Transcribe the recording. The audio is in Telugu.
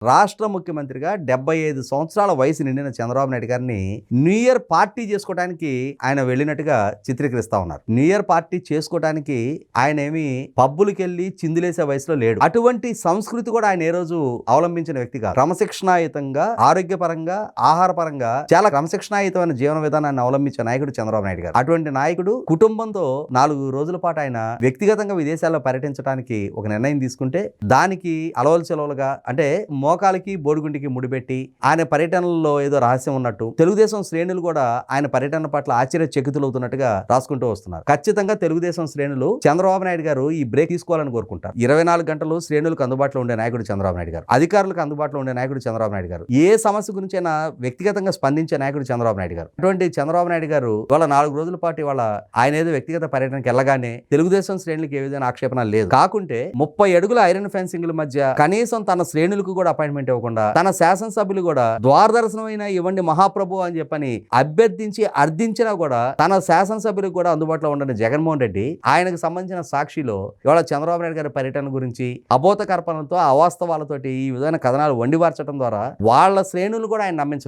రాష్ట్ర ముఖ్యమంత్రిగా 75 సంవత్సరాల వయసు నిండిన చంద్రబాబు నాయుడు గారిని న్యూ ఇయర్ పార్టీ చేసుకోవడానికి ఆయన వెళ్ళినట్టుగా చిత్రీకరిస్తా ఉన్నారు. న్యూ ఇయర్ పార్టీ చేసుకోవడానికి ఆయన ఏమి పబ్బులకి వెళ్ళి చిందులేసే వయసులో లేడు. అటువంటి సంస్కృతి కూడా ఆయన ఏ రోజు అవలంబించిన వ్యక్తి కాదు. క్రమశిక్షణాయుతంగా, ఆరోగ్యపరంగా, ఆహారపరంగా చాలా క్రమశిక్షణాయుతమైన జీవన విధానాన్ని అవలంబించే నాయకుడు చంద్రబాబు నాయుడు గారు. అటువంటి నాయకుడు కుటుంబంతో 4 రోజుల పాటు ఆయన వ్యక్తిగతంగా విదేశాల్లో పర్యటించడానికి ఒక నిర్ణయం తీసుకుంటే దానికి అలవలచెలవలుగా అంటే మోకాలికి బోడిగుంటికి ముడిపెట్టి ఆయన పర్యటనలో ఏదో రహస్యం ఉన్నట్టు తెలుగుదేశం శ్రేణులు కూడా ఆయన పర్యటన పట్ల ఆశ్చర్యచకితులవుతున్నట్టుగా రాసుకుంటూ వస్తున్నారు. ఖచ్చితంగా తెలుగుదేశం శ్రేణులు చంద్రబాబు నాయుడు గారు ఈ బ్రేక్ తీసుకోవాలని కోరుకుంటారు. 24 గంటలు శ్రేణులకు అందుబాటులో ఉండే నాయకుడు చంద్రబాబు నాయుడు గారు, అధికారులకు అందుబాటులో ఉండే నాయకుడు చంద్రబాబు నాయుడు గారు, ఏ సమస్య గురించైనా వ్యక్తిగతంగా స్పందించే నాయకుడు చంద్రబాబు నాయుడు గారు. అటువంటి చంద్రబాబు నాయుడు గారు వాళ్ళ 4 రోజుల పాటు వాళ్ళ ఆయన ఏదో వ్యక్తిగత పర్యటనకి వెళ్ళగానే తెలుగుదేశం శ్రేణులకు ఏ విధంగా ఆక్షేపణ లేదు. కాకుంటే 30 అడుగుల ఐరన్ ఫెన్సింగ్ల మధ్య కనీసం తన శ్రేణులకు కూడా అపాయింట్మెంట్ ఇవ్వకుండా తన శాసనసభ్యులు కూడా ద్వారదర్శనమైన ఇవ్వండి మహాప్రభు అని చెప్పని అభ్యర్థించి అర్థించినా కూడా తన శాసనసభ్యులకు కూడా అందుబాటులో ఉండని జగన్మోహన్ రెడ్డి ఆయనకు సంబంధించిన సాక్షిలో ఇవాళ చంద్రబాబు నాయుడు గారి పర్యటన గురించి అబోధ కల్పనలతో, అవాస్తవాలతోటి ఈ విధమైన కథనాలు వండివార్చడం ద్వారా వాళ్ళ శ్రేణులు కూడా ఆయన నమ్మించలేదు.